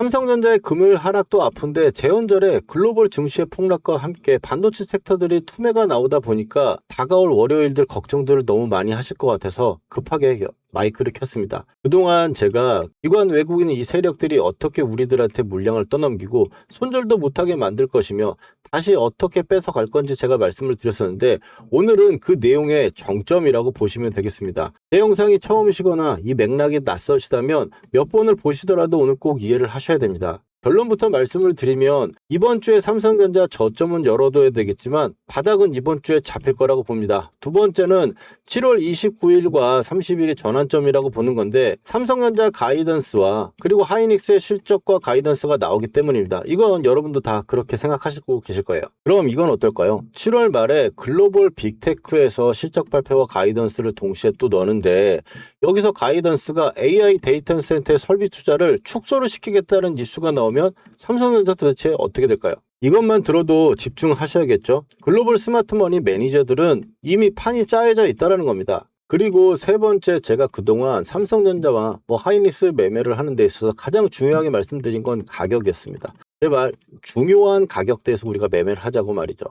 삼성전자의 금요일 하락도 아픈데 재원절에 글로벌 증시의 폭락과 함께 반도체 섹터들이 투매가 나오다 보니까 다가올 월요일들 걱정들을 너무 많이 하실 것 같아서 급하게 마이크를 켰습니다. 그동안 제가 기관 외국인 이 세력들이 어떻게 우리들한테 물량을 떠넘기고 손절도 못하게 만들 것이며 다시 어떻게 뺏어갈 건지 제가 말씀을 드렸었는데 오늘은 그 내용의 정점이라고 보시면 되겠습니다. 제 영상이 처음이시거나 이 맥락이 낯설시다면 몇 번을 보시더라도 오늘 꼭 이해를 하셔야 됩니다. 결론부터 말씀을 드리면 이번 주에 삼성전자 저점은 열어둬야 되겠지만 바닥은 이번 주에 잡힐 거라고 봅니다. 두 번째는 7월 29일과 30일이 전환점이라고 보는 건데 삼성전자 가이던스와 그리고 하이닉스의 실적과 가이던스가 나오기 때문입니다. 이건 여러분도 다 그렇게 생각하시고 계실 거예요. 그럼 이건 어떨까요? 7월 말에 글로벌 빅테크에서 실적 발표와 가이던스를 동시에 또 넣는데 여기서 가이던스가 AI 데이터 센터의 설비 투자를 축소를 시키겠다는 뉴스가 나오면 삼성전자 도대체 어떻게 될까요? 이것만 들어도 집중하셔야겠죠. 글로벌 스마트머니 매니저들은 이미 판이 짜여져 있다는 겁니다. 그리고 세 번째, 제가 그동안 삼성전자와 하이닉스 매매를 하는 데 있어서 가장 중요하게 말씀드린 건 가격이었습니다. 제발 중요한 가격대에서 우리가 매매를 하자고 말이죠.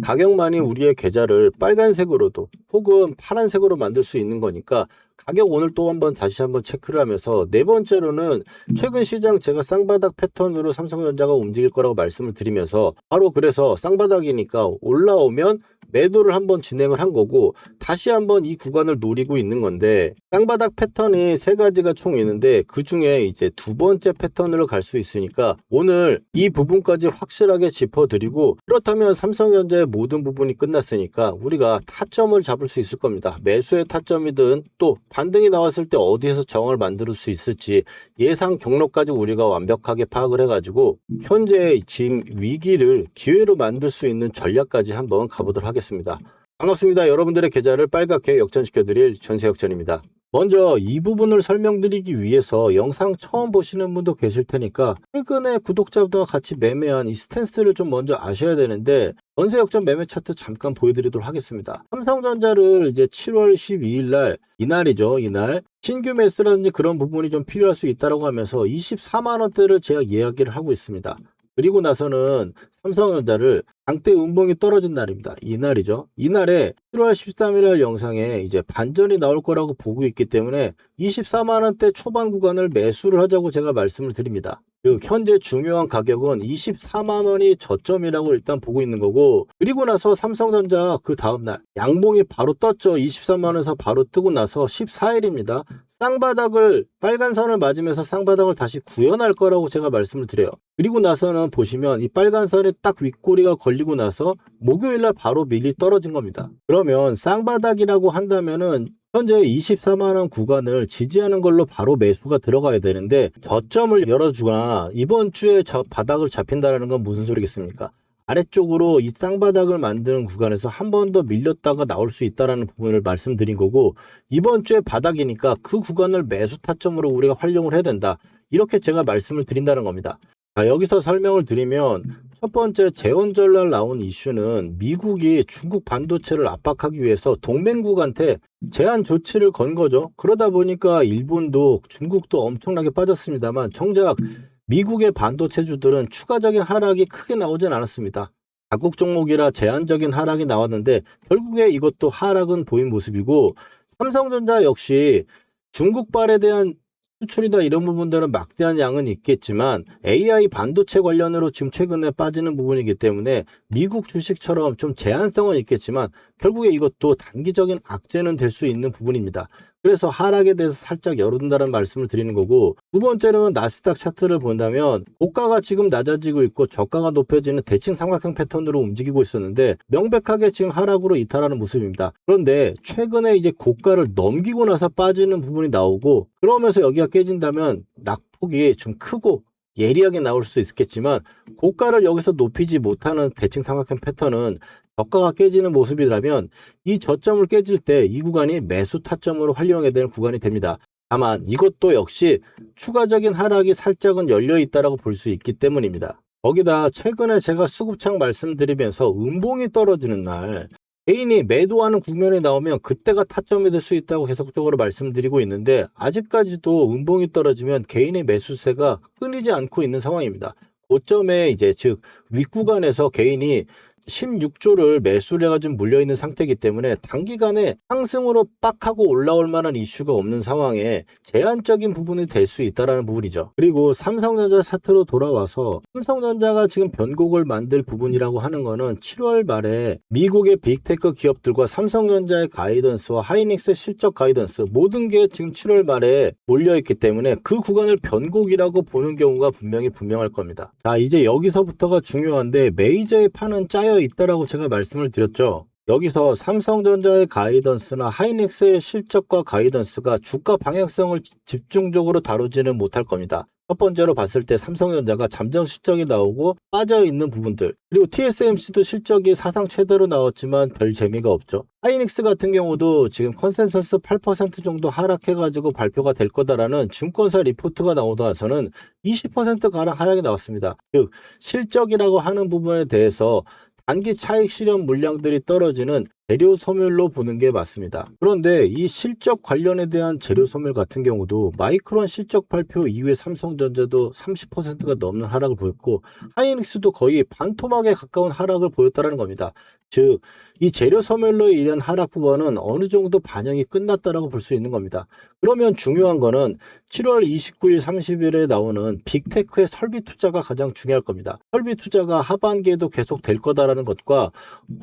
가격만이 우리의 계좌를 빨간색으로도 혹은 파란색으로 만들 수 있는 거니까 가격 오늘 또 다시 한번 체크를 하면서 네 번째로는 최근 시장 제가 쌍바닥 패턴으로 삼성전자가 움직일 거라고 말씀을 드리면서 바로 그래서 쌍바닥이니까 올라오면 매도를 한번 진행을 한 거고 다시 한번 이 구간을 노리고 있는 건데 쌍바닥 패턴이 세 가지가 총 있는데 그 중에 이제 두 번째 패턴으로 갈 수 있으니까 오늘 이 부분까지 확실하게 짚어드리고 그렇다면 삼성전자의 모든 부분이 끝났으니까 우리가 타점을 잡을 수 있을 겁니다. 매수의 타점이든 또 반등이 나왔을 때 어디에서 정을 만들 수 있을지 예상 경로까지 우리가 완벽하게 파악을 해가지고 현재 지금 위기를 기회로 만들 수 있는 전략까지 한번 가보도록 하겠습니다. 반갑습니다. 여러분들의 계좌를 빨갛게 역전시켜드릴 전세역전입니다. 먼저 이 부분을 설명드리기 위해서 영상 처음 보시는 분도 계실 테니까 최근에 구독자분들과 같이 매매한 이 스탠스를 좀 먼저 아셔야 되는데 전세역전 매매 차트 잠깐 보여드리도록 하겠습니다. 삼성전자를 이제 7월 12일 날 이날이죠. 이날 신규 매수라든지 그런 부분이 좀 필요할 수 있다고 하면서 24만 원대를 제가 이야기를 하고 있습니다. 그리고 나서는 삼성전자를 장대 운봉이 떨어진 날입니다. 이날이죠. 이날에 7월 13일 날 영상에 이제 반전이 나올 거라고 보고 있기 때문에 24만 원대 초반 구간을 매수를 하자고 제가 말씀을 드립니다. 현재 중요한 가격은 24만 원이 저점이라고 일단 보고 있는 거고 그리고 나서 삼성전자 그 다음날 양봉이 바로 떴죠. 23만 원에서 바로 뜨고 나서 14일입니다. 쌍바닥을 빨간 선을 맞으면서 쌍바닥을 다시 구현할 거라고 제가 말씀을 드려요. 그리고 나서는 보시면 이 빨간 선에 딱 윗꼬리가 걸리고 나서 목요일날 바로 밀리 떨어진 겁니다. 그러면 쌍바닥이라고 한다면은 현재 24만원 구간을 지지하는 걸로 바로 매수가 들어가야 되는데 저점을 열어주거나 이번 주에 저 바닥을 잡힌다는 건 무슨 소리겠습니까? 아래쪽으로 이 쌍바닥을 만드는 구간에서 한 번 더 밀렸다가 나올 수 있다는 부분을 말씀드린 거고 이번 주에 바닥이니까 그 구간을 매수 타점으로 우리가 활용을 해야 된다. 이렇게 제가 말씀을 드린다는 겁니다. 자, 여기서 설명을 드리면 첫 번째 재원절날 나온 이슈는 미국이 중국 반도체를 압박하기 위해서 동맹국한테 제한 조치를 건 거죠. 그러다 보니까 일본도 중국도 엄청나게 빠졌습니다만 정작 미국의 반도체주들은 추가적인 하락이 크게 나오진 않았습니다. 각국 종목이라 제한적인 하락이 나왔는데 결국에 이것도 하락은 보인 모습이고 삼성전자 역시 중국발에 대한 수출이다 이런 부분들은 막대한 양은 있겠지만 AI 반도체 관련으로 지금 최근에 빠지는 부분이기 때문에 미국 주식처럼 좀 제한성은 있겠지만 결국에 이것도 단기적인 악재는 될 수 있는 부분입니다. 그래서 하락에 대해서 살짝 열어둔다는 말씀을 드리는 거고 두 번째로는 나스닥 차트를 본다면 고가가 지금 낮아지고 있고 저가가 높여지는 대칭 삼각형 패턴으로 움직이고 있었는데 명백하게 지금 하락으로 이탈하는 모습입니다. 그런데 최근에 이제 고가를 넘기고 나서 빠지는 부분이 나오고 그러면서 여기가 깨진다면 낙폭이 좀 크고 예리하게 나올 수 있겠지만 고가를 여기서 높이지 못하는 대칭 삼각형 패턴은 저가가 깨지는 모습이라면 이 저점을 깨질 때 이 구간이 매수 타점으로 활용해야 되는 구간이 됩니다. 다만 이것도 역시 추가적인 하락이 살짝은 열려 있다고 볼 수 있기 때문입니다. 거기다 최근에 제가 수급창 말씀드리면서 음봉이 떨어지는 날 개인이 매도하는 국면이 나오면 그때가 타점이 될 수 있다고 계속적으로 말씀드리고 있는데 아직까지도 음봉이 떨어지면 개인의 매수세가 끊이지 않고 있는 상황입니다. 고점에 이제 즉 윗구간에서 개인이 16조를 매수를 해가지고 물려있는 상태이기 때문에 단기간에 상승으로 빡 하고 올라올 만한 이슈가 없는 상황에 제한적인 부분이 될 수 있다는 부분이죠. 그리고 삼성전자 차트로 돌아와서 삼성전자가 지금 변곡을 만들 부분이라고 하는 거는 7월 말에 미국의 빅테크 기업들과 삼성전자의 가이던스와 하이닉스의 실적 가이던스 모든 게 지금 7월 말에 몰려있기 때문에 그 구간을 변곡이라고 보는 경우가 분명할 겁니다. 자, 이제 여기서부터가 중요한데 메이저의 판은 짜여 있다라고 제가 말씀을 드렸죠. 여기서 삼성전자의 가이던스나 하이닉스의 실적과 가이던스가 주가 방향성을 집중적으로 다루지는 못할 겁니다. 첫 번째로 봤을 때 삼성전자가 잠정 실적이 나오고 빠져있는 부분들, 그리고 TSMC도 실적이 사상 최대로 나왔지만 별 재미가 없죠. 하이닉스 같은 경우도 지금 컨센서스 8% 정도 하락해가지고 발표가 될 거다라는 증권사 리포트가 나오다 와서는 20%가량 하락이 나왔습니다. 즉 실적이라고 하는 부분에 대해서 단기 차익 실현 물량들이 떨어지는 재료 소멸로 보는 게 맞습니다. 그런데 이 실적 관련에 대한 재료 소멸 같은 경우도 마이크론 실적 발표 이후에 삼성전자도 30%가 넘는 하락을 보였고 하이닉스도 거의 반토막에 가까운 하락을 보였다는 겁니다. 즉, 이 재료 소멸로 인한 하락 부분은 어느 정도 반영이 끝났다라고 볼 수 있는 겁니다. 그러면 중요한 거는 7월 29일, 30일에 나오는 빅테크의 설비 투자가 가장 중요할 겁니다. 설비 투자가 하반기에도 계속 될 거다라는 것과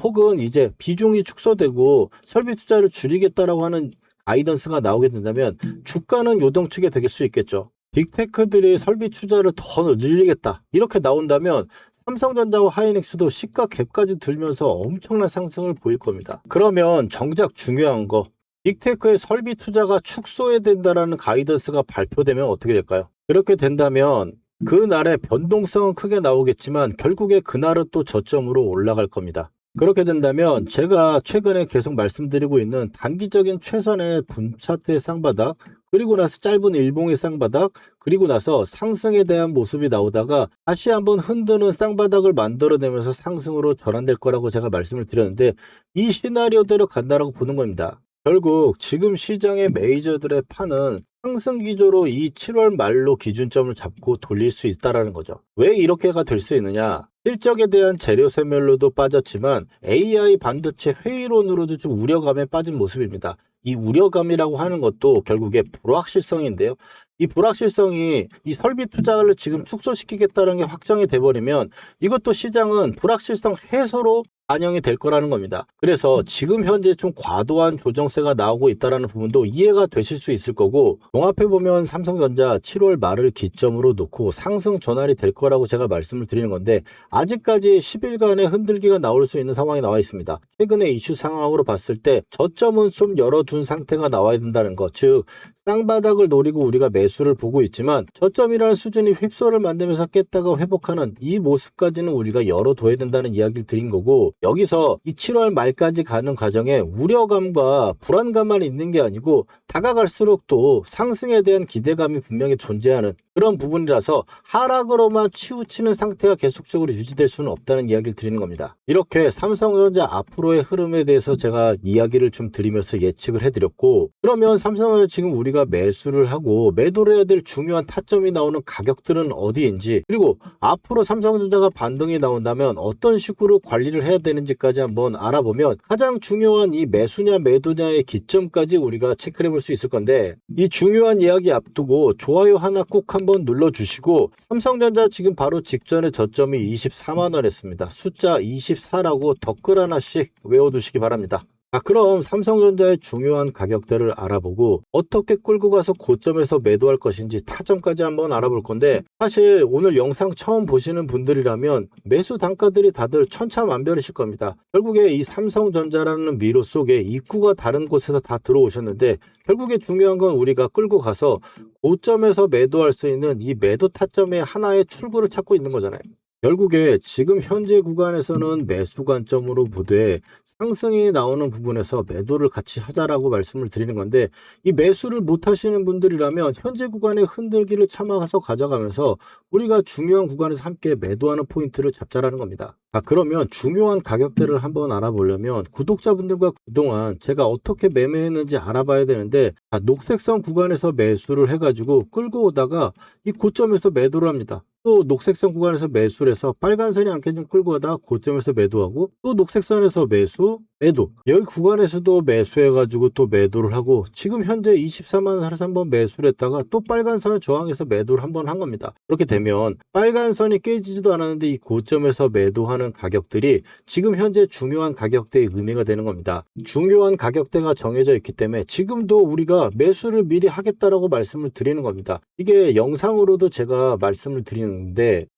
혹은 이제 비중이 축소되고 설비 투자를 줄이겠다라고 하는 가이던스가 나오게 된다면 주가는 요동치게 될 수 있겠죠. 빅테크들이 설비 투자를 더 늘리겠다 이렇게 나온다면 삼성전자와 하이닉스도 시가 갭까지 들면서 엄청난 상승을 보일 겁니다. 그러면 정작 중요한 거 빅테크의 설비 투자가 축소해야 된다라는 가이던스가 발표되면 어떻게 될까요? 그렇게 된다면 그날의 변동성은 크게 나오겠지만 결국에 그날은 또 저점으로 올라갈 겁니다. 그렇게 된다면 제가 최근에 계속 말씀드리고 있는 단기적인 최선의 분차트의 쌍바닥, 그리고 나서 짧은 일봉의 쌍바닥, 그리고 나서 상승에 대한 모습이 나오다가 다시 한번 흔드는 쌍바닥을 만들어내면서 상승으로 전환될 거라고 제가 말씀을 드렸는데 이 시나리오대로 간다라고 보는 겁니다. 결국 지금 시장의 메이저들의 판은 상승 기조로 이 7월 말로 기준점을 잡고 돌릴 수 있다는 거죠. 왜 이렇게가 될 수 있느냐? 실적에 대한 재료 세멸로도 빠졌지만 AI 반도체 회의론으로도 좀 우려감에 빠진 모습입니다. 이 우려감이라고 하는 것도 결국에 불확실성인데요. 이 불확실성이 이 설비 투자를 지금 축소시키겠다는 게 확정이 돼버리면 이것도 시장은 불확실성 해소로 반영이 될 거라는 겁니다. 그래서 지금 현재 좀 과도한 조정세가 나오고 있다는 부분도 이해가 되실 수 있을 거고 종합해보면 삼성전자 7월 말을 기점으로 놓고 상승 전환이 될 거라고 제가 말씀을 드리는 건데 아직까지 10일간의 흔들기가 나올 수 있는 상황이 나와 있습니다. 최근의 이슈 상황으로 봤을 때 저점은 좀 열어둔 상태가 나와야 된다는 것, 즉 쌍바닥을 노리고 우리가 매수를 보고 있지만 저점이라는 수준이 휩소를 만들면서 깼다가 회복하는 이 모습까지는 우리가 열어둬야 된다는 이야기를 드린 거고 여기서 이 7월 말까지 가는 과정에 우려감과 불안감만 있는 게 아니고 다가갈수록 또 상승에 대한 기대감이 분명히 존재하는 그런 부분이라서 하락으로만 치우치는 상태가 계속적으로 유지될 수는 없다는 이야기를 드리는 겁니다. 이렇게 삼성전자 앞으로의 흐름에 대해서 제가 이야기를 좀 드리면서 예측을 해드렸고 그러면 삼성전자 지금 우리가 매수를 하고 매도를 해야 될 중요한 타점이 나오는 가격들은 어디인지 그리고 앞으로 삼성전자가 반등이 나온다면 어떤 식으로 관리를 해야 되는지까지 한번 알아보면 가장 중요한 이 매수냐 매도냐의 기점까지 우리가 체크를 해볼 수 있을 건데 이 중요한 이야기 앞두고 좋아요 하나 꼭 한번 눌러주시고 삼성전자 지금 바로 직전에 저점이 24만원 했습니다. 숫자 24라고 댓글 하나씩 외워두시기 바랍니다. 그럼 삼성전자의 중요한 가격대를 알아보고 어떻게 끌고 가서 고점에서 매도할 것인지 타점까지 한번 알아볼 건데 사실 오늘 영상 처음 보시는 분들이라면 매수 단가들이 다들 천차만별이실 겁니다. 결국에 이 삼성전자라는 미로 속에 입구가 다른 곳에서 다 들어오셨는데 결국에 중요한 건 우리가 끌고 가서 고점에서 매도할 수 있는 이 매도 타점의 하나의 출구를 찾고 있는 거잖아요. 결국에 지금 현재 구간에서는 매수 관점으로 보되 상승이 나오는 부분에서 매도를 같이 하자라고 말씀을 드리는 건데, 이 매수를 못 하시는 분들이라면 현재 구간의 흔들기를 참아서 가져가면서 우리가 중요한 구간에서 함께 매도하는 포인트를 잡자라는 겁니다. 그러면 중요한 가격대를 한번 알아보려면 구독자분들과 그동안 제가 어떻게 매매했는지 알아봐야 되는데, 녹색선 구간에서 매수를 해가지고 끌고 오다가 이 고점에서 매도를 합니다. 또 녹색선 구간에서 매수를 해서 빨간선이 않게 좀 끌고 가다가 고점에서 매도하고, 또 녹색선에서 매수, 매도, 여기 구간에서도 매수해가지고 또 매도를 하고, 지금 현재 24만 원에서 한번 매수를 했다가 또 빨간선을 저항해서 매도를 한번 한 겁니다. 그렇게 되면 빨간선이 깨지지도 않았는데 이 고점에서 매도하는 가격들이 지금 현재 중요한 가격대의 의미가 되는 겁니다. 중요한 가격대가 정해져 있기 때문에 지금도 우리가 매수를 미리 하겠다라고 말씀을 드리는 겁니다. 이게 영상으로도 제가 말씀을 드리는데,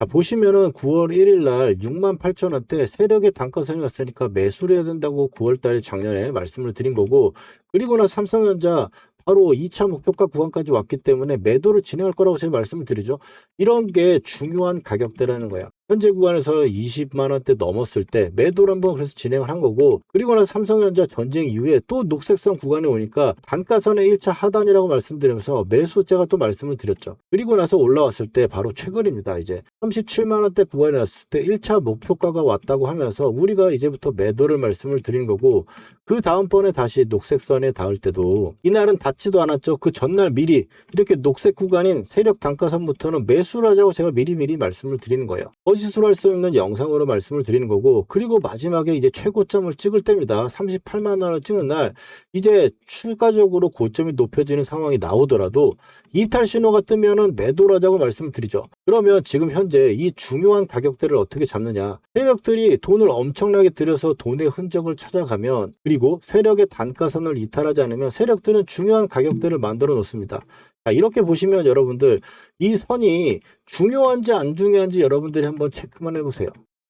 보시면은 9월 1일 날 68,000원대 세력의 단가선이 왔으니까 매수를 해야 된다고 9월 달에 작년에 말씀을 드린 거고, 그리고 나서 삼성전자 바로 2차 목표가 구간까지 왔기 때문에 매도를 진행할 거라고 제가 말씀을 드리죠. 이런 게 중요한 가격대라는 거예요. 현재 구간에서 20만 원대 넘었을 때 매도를 한번 그래서 진행을 한 거고, 그리고 나서 삼성전자 전쟁 이후에 또 녹색선 구간에 오니까 단가선의 1차 하단이라고 말씀드리면서 매수제가 또 말씀을 드렸죠. 그리고 나서 올라왔을 때 바로 최근입니다. 이제 37만 원대 구간에 왔을 때 1차 목표가가 왔다고 하면서 우리가 이제부터 매도를 말씀을 드린 거고, 그 다음번에 다시 녹색선에 닿을 때도 이날은 닿지도 않았죠. 그 전날 미리 이렇게 녹색 구간인 세력 단가선부터는 매수를 하자고 제가 미리미리 말씀을 드리는 거예요. 거짓으로 할 수 없는 영상으로 말씀을 드리는 거고, 그리고 마지막에 이제 최고점을 찍을 때입니다. 38만 원을 찍는 날 이제 추가적으로 고점이 높여지는 상황이 나오더라도 이탈 신호가 뜨면은 매도를 하자고 말씀을 드리죠. 그러면 지금 현재 이 중요한 가격대를 어떻게 잡느냐, 세력들이 돈을 엄청나게 들여서 돈의 흔적을 찾아가면, 그리고 세력의 단가선을 이탈하지 않으면 세력들은 중요한 가격대를 만들어 놓습니다. 이렇게 보시면 여러분들 이 선이 중요한지 안 중요한지 여러분들이 한번 체크만 해보세요.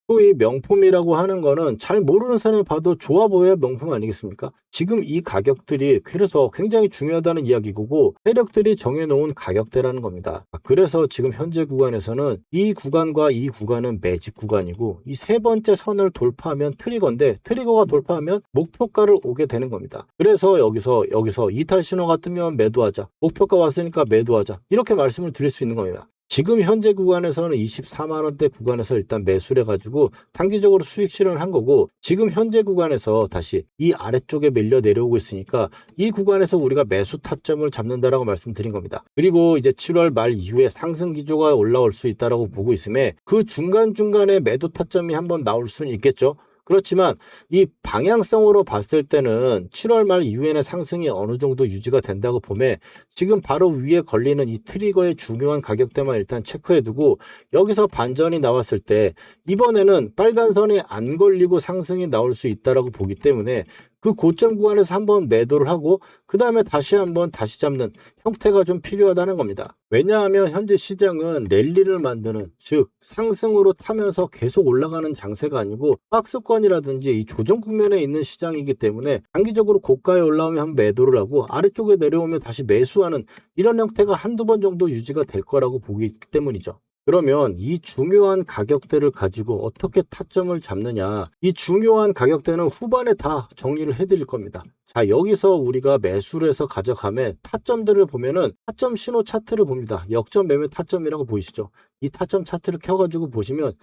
또 이 명품이라고 하는 거는 잘 모르는 사람이 봐도 좋아 보여야 명품 아니겠습니까? 지금 이 가격들이 그래서 굉장히 중요하다는 이야기고, 세력들이 정해놓은 가격대라는 겁니다. 그래서 지금 현재 구간에서는 이 구간과 이 구간은 매집 구간이고, 이 세 번째 선을 돌파하면 트리거인데, 트리거가 돌파하면 목표가를 오게 되는 겁니다. 그래서 여기서 이탈 신호가 뜨면 매도하자, 목표가 왔으니까 매도하자, 이렇게 말씀을 드릴 수 있는 겁니다. 지금 현재 구간에서는 24만 원대 구간에서 일단 매수를 해가지고 단기적으로 수익 실현을 한 거고, 지금 현재 구간에서 다시 이 아래쪽에 밀려 내려오고 있으니까 이 구간에서 우리가 매수 타점을 잡는다라고 말씀드린 겁니다. 그리고 이제 7월 말 이후에 상승 기조가 올라올 수 있다라고 보고 있음에 그 중간중간에 매도 타점이 한번 나올 수는 있겠죠. 그렇지만 이 방향성으로 봤을 때는 7월 말 이후에는 상승이 어느 정도 유지가 된다고 보면, 지금 바로 위에 걸리는 이 트리거의 중요한 가격대만 일단 체크해두고, 여기서 반전이 나왔을 때 이번에는 빨간 선에 안 걸리고 상승이 나올 수 있다라고 보기 때문에 그 고점 구간에서 한번 매도를 하고 그 다음에 다시 한번 다시 잡는 형태가 좀 필요하다는 겁니다. 왜냐하면 현재 시장은 랠리를 만드는, 즉 상승으로 타면서 계속 올라가는 장세가 아니고 박스권이라든지 이 조정 국면에 있는 시장이기 때문에 단기적으로 고가에 올라오면 한 매도를 하고 아래쪽에 내려오면 다시 매수하는 이런 형태가 한두 번 정도 유지가 될 거라고 보기 때문이죠. 그러면 이 중요한 가격대를 가지고 어떻게 타점을 잡느냐, 이 중요한 가격대는 후반에 다 정리를 해드릴 겁니다. 자, 여기서 우리가 매수를 해서 가져가면 타점들을 보면은 타점 신호 차트를 봅니다. 역전 매매 타점이라고 보이시죠? 이 타점 차트를 켜가지고 보시면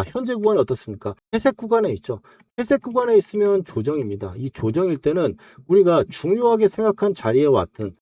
현재 구간이 어떻습니까? 회색 구간에 있죠. 회색 구간에 있으면 조정입니다. 이 조정일 때는 우리가 중요하게 생각한 자리에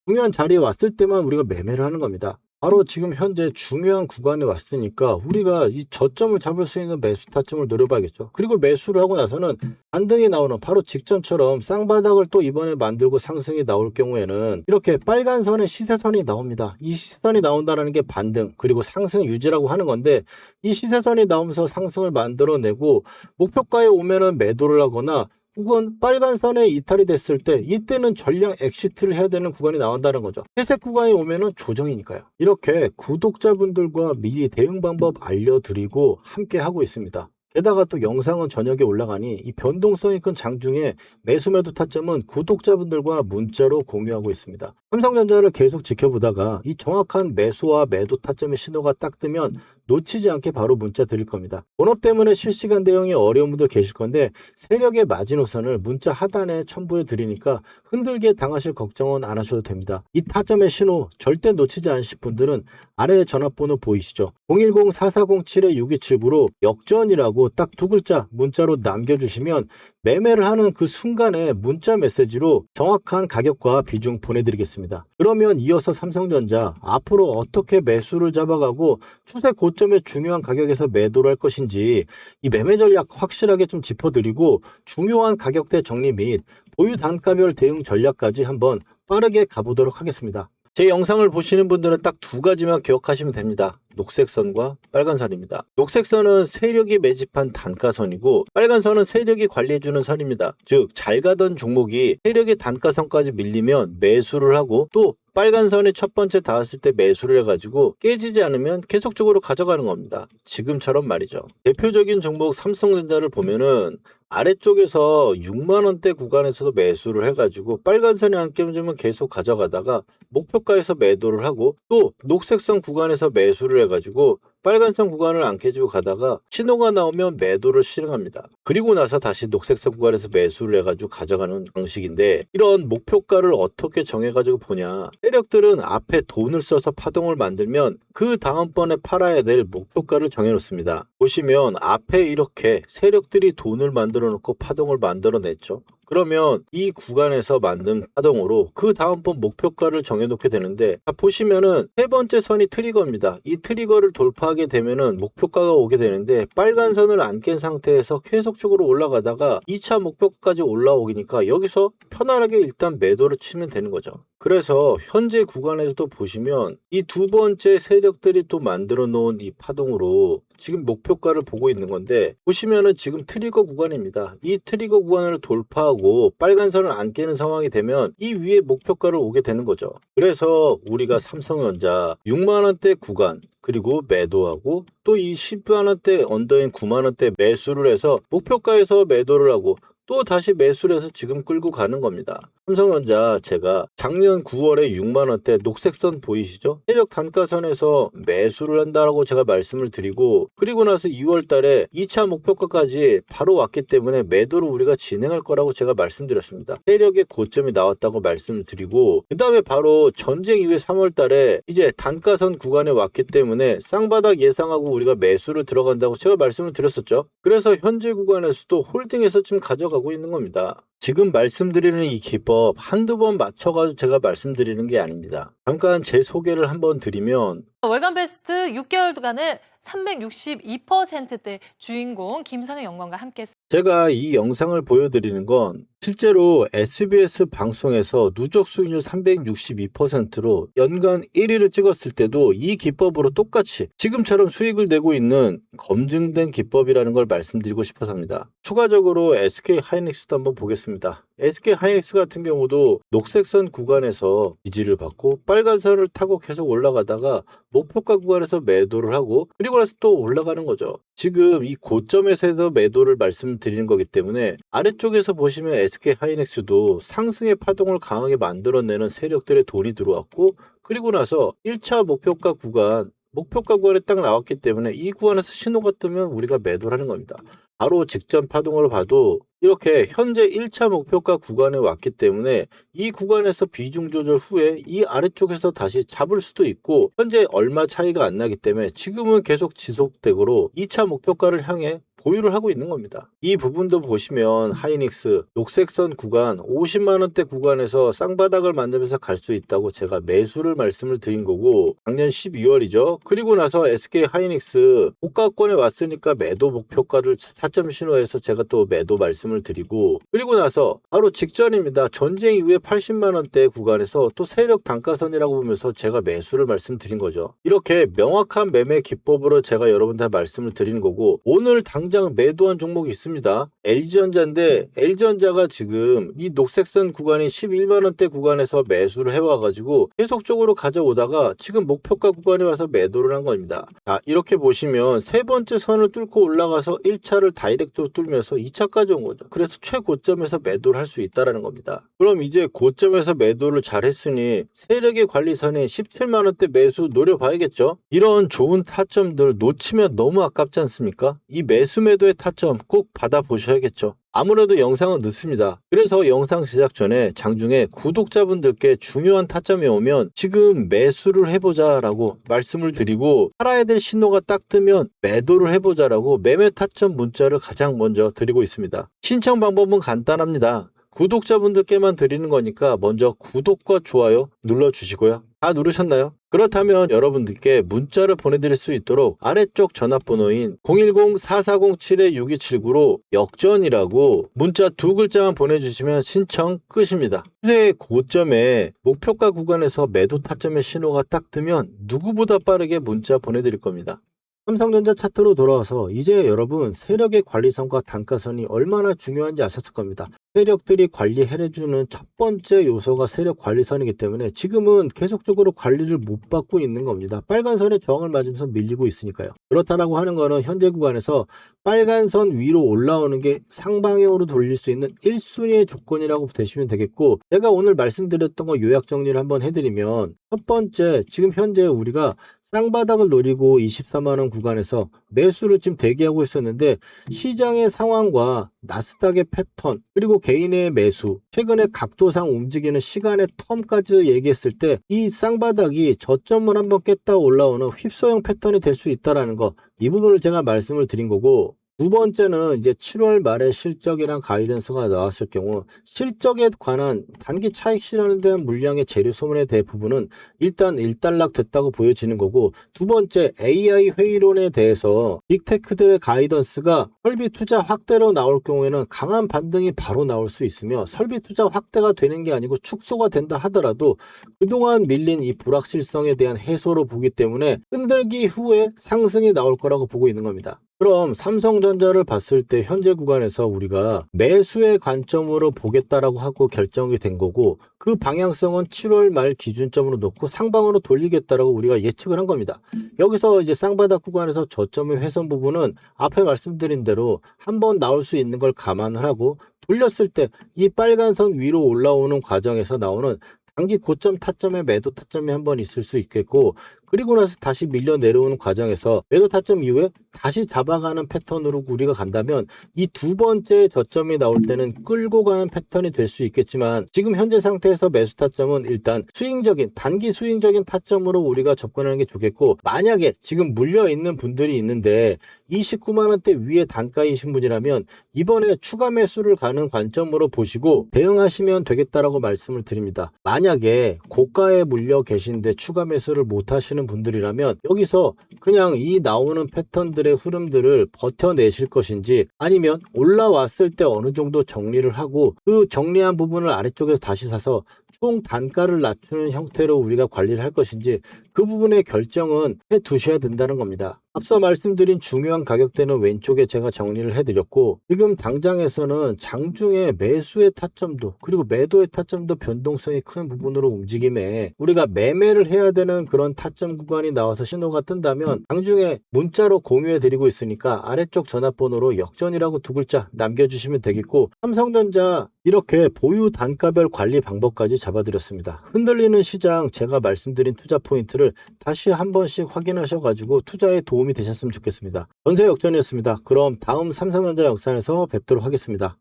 중요한 자리에 왔을 때만 우리가 매매를 하는 겁니다. 바로 지금 현재 중요한 구간에 왔으니까 우리가 이 저점을 잡을 수 있는 매수 타점을 노려봐야겠죠. 그리고 매수를 하고 나서는 반등이 나오는 바로 직전처럼 쌍바닥을 또 이번에 만들고 상승이 나올 경우에는 이렇게 빨간 선의 시세선이 나옵니다. 이 시세선이 나온다는 게 반등 그리고 상승 유지라고 하는 건데, 이 시세선이 나오면서 상승을 만들어내고 목표가에 오면은 매도를 하거나 혹은 빨간 선에 이탈이 됐을 때 이때는 전량 엑시트를 해야 되는 구간이 나온다는 거죠. 회색 구간이 오면은 조정이니까요. 이렇게 구독자분들과 미리 대응 방법 알려드리고 함께 하고 있습니다. 게다가 또 영상은 저녁에 올라가니 이 변동성이 큰 장중에 매수 매도 타점은 구독자분들과 문자로 공유하고 있습니다. 삼성전자를 계속 지켜보다가 이 정확한 매수와 매도 타점의 신호가 딱 뜨면 놓치지 않게 바로 문자 드릴 겁니다. 본업 때문에 실시간 대응에 어려운 분들 계실 건데 세력의 마지노선을 문자 하단에 첨부해 드리니까 흔들게 당하실 걱정은 안 하셔도 됩니다. 이 타점의 신호 절대 놓치지 않으실 분들은 아래 전화번호 보이시죠? 010-4407-6279로 역전이라고 딱 두 글자 문자로 남겨주시면 매매를 하는 그 순간에 문자 메시지로 정확한 가격과 비중 보내드리겠습니다. 그러면 이어서 삼성전자 앞으로 어떻게 매수를 잡아가고 추세 고점의 중요한 가격에서 매도를 할 것인지 이 매매 전략 확실하게 좀 짚어드리고 중요한 가격대 정리 및 보유 단가별 대응 전략까지 한번 빠르게 가보도록 하겠습니다. 제 영상을 보시는 분들은 딱 두 가지만 기억하시면 됩니다. 녹색선과 빨간선입니다. 녹색선은 세력이 매집한 단가선이고 빨간선은 세력이 관리해주는 선입니다. 즉 잘 가던 종목이 세력의 단가선까지 밀리면 매수를 하고 또 빨간선이 첫 번째 닿았을 때 매수를 해가지고 깨지지 않으면 계속적으로 가져가는 겁니다. 지금처럼 말이죠. 대표적인 종목 삼성전자를 보면은 아래쪽에서 6만원대 구간에서도 매수를 해가지고 빨간선이 안 깨지면 계속 가져가다가 목표가에서 매도를 하고 또 녹색선 구간에서 매수를 해가지고 빨간선 구간을 안 깨지고 가다가 신호가 나오면 매도를 실행합니다. 그리고 나서 다시 녹색선 구간에서 매수를 해가지고 가져가는 방식인데 이런 목표가를 어떻게 정해가지고 보냐. 세력들은 앞에 돈을 써서 파동을 만들면 그 다음번에 팔아야 될 목표가를 정해놓습니다. 보시면 앞에 이렇게 세력들이 돈을 만들어 놓고 파동을 만들어냈죠. 그러면 이 구간에서 만든 파동으로 그 다음번 목표가를 정해놓게 되는데 보시면은 세 번째 선이 트리거입니다. 이 트리거를 돌파하게 되면은 목표가가 오게 되는데 빨간 선을 안 깬 상태에서 계속적으로 올라가다가 2차 목표가까지 올라오기니까 여기서 편안하게 일단 매도를 치면 되는 거죠. 그래서 현재 구간에서도 보시면 이 두 번째 세력들이 또 만들어 놓은 이 파동으로 지금 목표가를 보고 있는 건데 보시면은 지금 트리거 구간입니다. 이 트리거 구간을 돌파하고 빨간 선을 안 깨는 상황이 되면 이 위에 목표가를 오게 되는 거죠. 그래서 우리가 삼성전자 6만원대 구간 그리고 매도하고 또 이 10만원대 언더인 9만원대 매수를 해서 목표가에서 매도를 하고 또 다시 매수를 해서 지금 끌고 가는 겁니다. 삼성전자 제가 작년 9월에 6만원대 녹색선 보이시죠? 세력 단가선에서 매수를 한다라고 제가 말씀을 드리고 그리고 나서 2월 달에 2차 목표가까지 바로 왔기 때문에 매도를 우리가 진행할 거라고 제가 말씀드렸습니다. 세력의 고점이 나왔다고 말씀을 드리고 그 다음에 바로 전쟁 이후에 3월 달에 이제 단가선 구간에 왔기 때문에 쌍바닥 예상하고 우리가 매수를 들어간다고 제가 말씀을 드렸었죠. 그래서 현재 구간에서도 홀딩해서 지금 가져가고 있는 겁니다. 지금 말씀드리는 이 기법 한두 번 맞춰가지고 제가 말씀드리는 게 아닙니다. 잠깐 제 소개를 한번 드리면 월간 베스트 6개월간을 362%대 주인공 김성현 연구원과 함께 제가 이 영상을 보여드리는 건 실제로 SBS 방송에서 누적 수익률 362%로 연간 1위를 찍었을 때도 이 기법으로 똑같이 지금처럼 수익을 내고 있는 검증된 기법이라는 걸 말씀드리고 싶어서입니다. 추가적으로 SK 하이닉스도 한번 보겠습니다. SK 하이닉스 같은 경우도 녹색선 구간에서 지지를 받고 빨간선을 타고 계속 올라가다가 목표가 구간에서 매도를 하고 그리고 나서 또 올라가는 거죠. 지금 이 고점에서 매도를 말씀드리는 거기 때문에 아래쪽에서 보시면 SK 하이닉스도 상승의 파동을 강하게 만들어내는 세력들의 돈이 들어왔고 그리고 나서 1차 목표가 구간에 딱 나왔기 때문에 이 구간에서 신호가 뜨면 우리가 매도를 하는 겁니다. 바로 직전 파동으로 봐도 이렇게 현재 1차 목표가 구간에 왔기 때문에 이 구간에서 비중 조절 후에 이 아래쪽에서 다시 잡을 수도 있고 현재 얼마 차이가 안 나기 때문에 지금은 계속 지속되고 2차 목표가를 향해 보유를 하고 있는 겁니다. 이 부분도 보시면 하이닉스 녹색선 구간 50만원대 구간에서 쌍바닥을 만들면서 갈 수 있다고 제가 매수를 말씀을 드린 거고 작년 12월이죠. 그리고 나서 SK 하이닉스 고가권에 왔으니까 매도 목표가를 4점 신호해서 제가 또 매도 말씀을 드리고 그리고 나서 바로 직전입니다. 전쟁 이후에 80만원대 구간에서 또 세력 단가선이라고 보면서 제가 매수를 말씀드린 거죠. 이렇게 명확한 매매 기법으로 제가 여러분들 말씀을 드리는 거고 오늘 당장 당장 매도한 종목이 있습니다. LG전자인데 LG전자가 지금 이 녹색선 구간인 11만원대 구간에서 매수를 해와가지고 계속적으로 가져오다가 지금 목표가 구간에 와서 매도를 한 겁니다. 자, 이렇게 보시면 세 번째 선을 뚫고 올라가서 1차를 다이렉트로 뚫면서 2차까지 온 거죠. 그래서 최고점에서 매도를 할 수 있다는 겁니다. 그럼 이제 고점에서 매도를 잘 했으니 세력의 관리선인 17만원대 매수 노려봐야겠죠. 이런 좋은 타점들 놓치면 너무 아깝지 않습니까? 이 매수 매도의 타점 꼭 받아보셔야겠죠. 아무래도 영상은 늦습니다. 그래서 영상 제작 전에 장중에 구독자분들께 중요한 타점이 오면 지금 매수를 해보자 라고 말씀을 드리고, 팔아야 될 신호가 딱 뜨면 매도를 해보자 라고 매매 타점 문자를 가장 먼저 드리고 있습니다. 신청 방법은 간단합니다. 구독자분들께만 드리는 거니까 먼저 구독과 좋아요 눌러주시고요. 다 누르셨나요? 그렇다면 여러분들께 문자를 보내드릴 수 있도록 아래쪽 전화번호인 010-4407-6279로 역전이라고 문자 2글자만 보내주시면 신청 끝입니다. 시대의 고점에 목표가 구간에서 매도 타점의 신호가 딱 뜨면 누구보다 빠르게 문자 보내드릴 겁니다. 삼성전자 차트로 돌아와서 이제 여러분 세력의 관리선과 단가선이 얼마나 중요한지 아셨을 겁니다. 세력들이 관리해주는 첫 번째 요소가 세력 관리선이기 때문에 지금은 계속적으로 관리를 못 받고 있는 겁니다. 빨간선에 저항을 맞으면서 밀리고 있으니까요. 그렇다라고 하는 거는 현재 구간에서 빨간선 위로 올라오는 게 상방향으로 돌릴 수 있는 1순위의 조건이라고 보시면 되겠고, 제가 오늘 말씀드렸던 거 요약 정리를 한번 해드리면, 첫 번째, 지금 현재 우리가 쌍바닥을 노리고 24만원 구간에서 매수를 지금 대기하고 있었는데, 시장의 상황과 나스닥의 패턴, 그리고 개인의 매수, 최근에 각도상 움직이는 시간의 텀까지 얘기했을 때 이 쌍바닥이 저점을 한번 깼다 올라오는 휩소형 패턴이 될 수 있다는 거, 이 부분을 제가 말씀을 드린 거고, 두 번째는 이제 7월 말에 실적이랑 가이던스가 나왔을 경우 실적에 관한 단기 차익 실현에 대한 물량의 재료 소문에 대한 부분은 일단 일단락 됐다고 보여지는 거고, 두 번째 AI 회의론에 대해서 빅테크들의 가이던스가 설비 투자 확대로 나올 경우에는 강한 반등이 바로 나올 수 있으며, 설비 투자 확대가 되는 게 아니고 축소가 된다 하더라도 그동안 밀린 이 불확실성에 대한 해소로 보기 때문에 흔들기 후에 상승이 나올 거라고 보고 있는 겁니다. 그럼 삼성전자를 봤을 때 현재 구간에서 우리가 매수의 관점으로 보겠다라고 하고 결정이 된 거고, 그 방향성은 7월 말 기준점으로 놓고 상방으로 돌리겠다라고 우리가 예측을 한 겁니다. 여기서 이제 쌍바닥 구간에서 저점의 훼손 부분은 앞에 말씀드린 대로 한번 나올 수 있는 걸 감안을 하고, 돌렸을 때 이 빨간 선 위로 올라오는 과정에서 나오는 단기 고점 타점의 매도 타점이 한번 있을 수 있겠고, 그리고 나서 다시 밀려 내려오는 과정에서 매도 타점 이후에 다시 잡아가는 패턴으로 우리가 간다면 이 두 번째 저점이 나올 때는 끌고 가는 패턴이 될 수 있겠지만, 지금 현재 상태에서 매수 타점은 일단 스윙적인, 단기 스윙적인 타점으로 우리가 접근하는 게 좋겠고, 만약에 지금 물려있는 분들이 있는데 29만원대 위에 단가이신 분이라면 이번에 추가 매수를 가는 관점으로 보시고 대응하시면 되겠다라고 말씀을 드립니다. 만약에 고가에 물려 계신데 추가 매수를 못 하시는 분들이라면 여기서 그냥 이 나오는 패턴들의 흐름들을 버텨내실 것인지, 아니면 올라왔을 때 어느 정도 정리를 하고 그 정리한 부분을 아래쪽에서 다시 사서 총 단가를 낮추는 형태로 우리가 관리를 할 것인지, 그 부분의 결정은 해 두셔야 된다는 겁니다. 앞서 말씀드린 중요한 가격대는 왼쪽에 제가 정리를 해드렸고, 지금 당장에서는 장중에 매수의 타점도 그리고 매도의 타점도 변동성이 큰 부분으로 움직임에 우리가 매매를 해야 되는 그런 타점 구간이 나와서 신호가 뜬다면 장중에 문자로 공유해 드리고 있으니까 아래쪽 전화번호로 역전이라고 2글자 남겨주시면 되겠고, 삼성전자 이렇게 보유 단가별 관리 방법까지 잡아드렸습니다. 흔들리는 시장 제가 말씀드린 투자 포인트를 다시 한 번씩 확인하셔가지고 투자에 도움이 되셨으면 좋겠습니다. 전세 역전이었습니다. 그럼 다음 삼성전자 영상에서 뵙도록 하겠습니다.